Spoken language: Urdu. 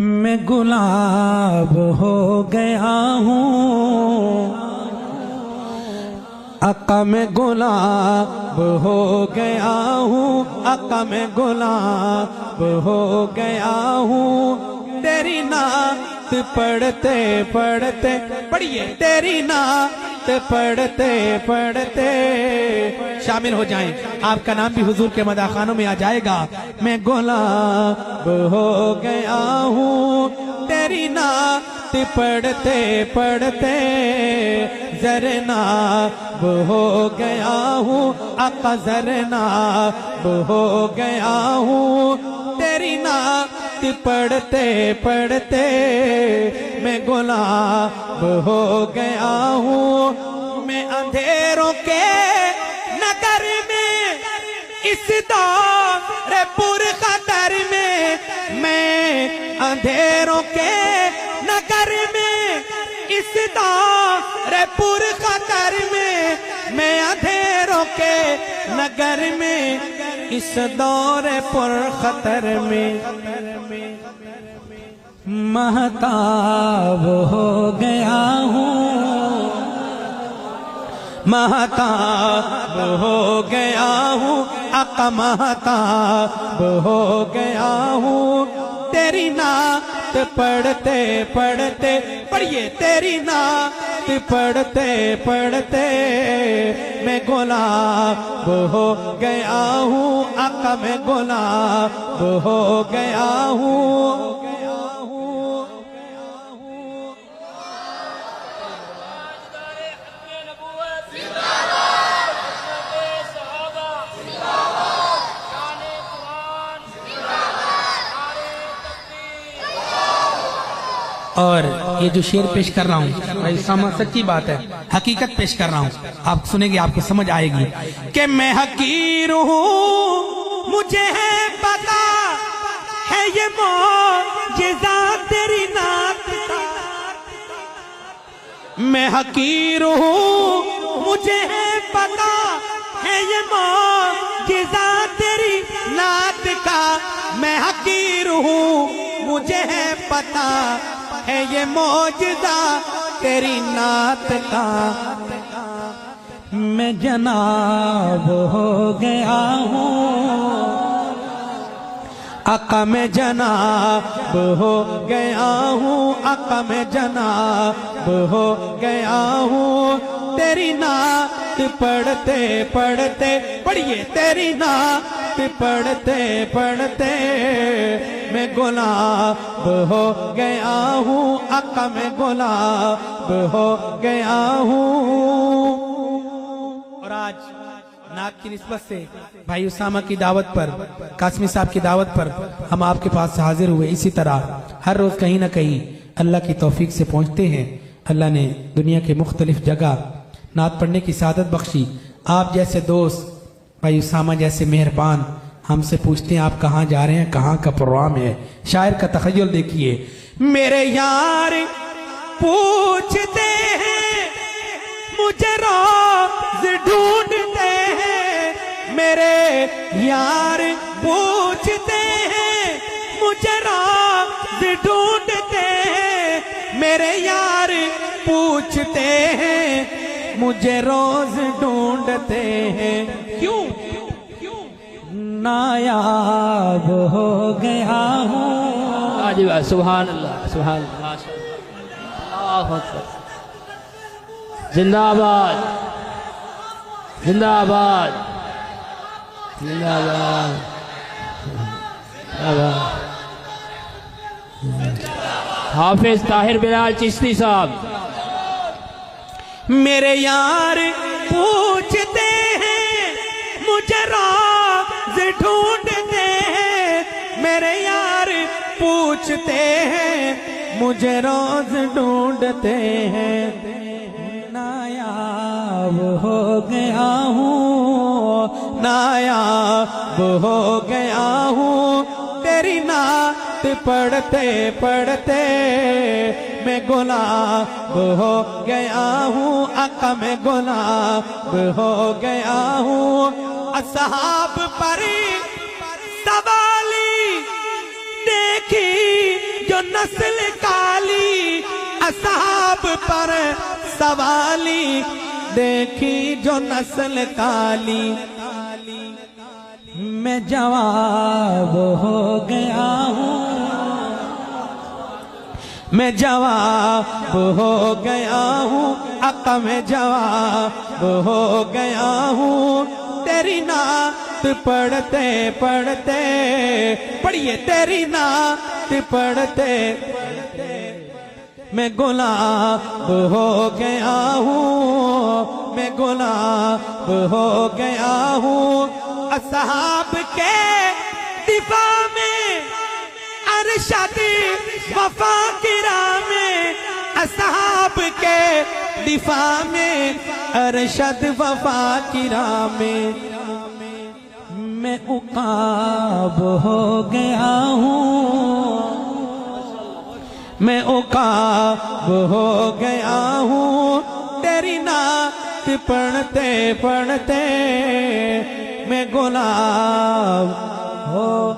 میں گلاب ہو گیا ہوں آقا میں گلاب ہو گیا ہوں آقا میں گلاب ہو گیا ہوں تیری نعت پڑھتے پڑھتے پڑھیے تیری نعت پڑھتے پڑھتے شامل ہو جائیں آپ کا نام بھی حضور کے مداخانوں میں آ جائے گا میں گلاب ہو گیا ہوں تیری نعت پڑھتے پڑھتے زرناب ہو گیا ہوں آقا زرناب ہو گیا ہوں تیری نعت پڑھتے پڑھتے میں گلاب ہو گیا ہوں میں اندھیروں کے نگر میں اس دور پر خطر میں اندھیروں کے نگر میں اس دور پر خطر میں اندھیروں کے نگر میں اس دور پر خطر میں مہتاب ہو گیا ہوں مہتاب ہو گیا ہوں آقا مہتاب ہو گیا ہوں تیری نعت پڑھتے پڑھتے پڑھیے تیری نعت پڑھتے پڑھتے میں گلاب ہو گیا ہوں آقا میں گلاب ہو گیا ہوں اور یہ جو شعر پیش کر رہا ہوں بھائی اسامہ سچی بات ہے حقیقت پیش کر رہا ہوں آپ سنیں گے آپ کو سمجھ آئے گی کہ میں حقیر ہوں مجھے ہے پتا ہے یہ معجزہ تیری نعت کا میں حقیر ہوں مجھے ہے پتا ہے یہ معجزہ تیری نعت کا میں حقیر ہوں مجھے ہے پتا ہے یہ معجزہ تیری نعت کا میں جناب ہو گیا ہوں آقا میں جناب ہو گیا ہوں آقا میں جناب ہو گیا ہوں تیری نعت پڑھتے پڑھتے پڑھیے تیری نعت پڑھتے پڑھتے میں گلاب ہو گیا ہوں آقا میں گلاب ہو گیا ہوں اور آج نعت کی نسبت سے بھائی اسامہ کی دعوت پر قاسمی صاحب کی دعوت پر ہم آپ کے پاس حاضر ہوئے اسی طرح ہر روز کہیں نہ کہیں اللہ کی توفیق سے پہنچتے ہیں اللہ نے دنیا کے مختلف جگہ نعت پڑھنے کی سعادت بخشی آپ جیسے دوست بھائی اسامہ جیسے مہربان ہم سے پوچھتے ہیں آپ کہاں جا رہے ہیں کہاں کا پروگرام ہے شاعر کا تخیل دیکھیے میرے یار پوچھتے ہیں مجھے روز ڈھونڈتے ہیں میرے یار پوچھتے ہیں مجھے روز ڈھونڈتے ہیں میرے یار پوچھتے ہیں مجھے روز ڈھونڈتے ہیں کیوں نایاب ہو گیا ہوں سبحان اللہ سبحان اللہ اللہ اکبر زندہ آباد زندہ آباد زندہ آباد حافظ طاہر بلال چشتی صاحب میرے یار پوچھتے ہیں مجھے روز ڈھونڈتے ہیں میرے یار پوچھتے ہیں مجھے روز ڈھونڈتے ہیں نایاب ہو گیا ہوں نایاب ہو گیا ہوں تیری نعت پڑھتے پڑھتے میں گلاب ہو گیا ہوں آقا میں گلاب ہو گیا ہوں اصحاب پر سوالی دیکھی جو نسل کالی اصحاب پر سوالی دیکھی جو نسل کالی میں جواب ہو گیا ہوں میں جواب ہو گیا ہوں آقا میں جواب ہو گیا ہوں تیری نعت پڑھتے پڑھتے پڑھیے تیری نعت پڑھتے میں گلاب ہو گیا ہوں میں گلاب ہو گیا ہوں اصحاب کے دفاع میں ارشد وفا کی راہ میں اصحاب کے دفاع میں ارشد وفا کی راہ میں عقاب ہو گیا ہوں میں عقاب ہو گیا ہوں تیری نعت پڑھتے پڑھتے میں گلاب ہو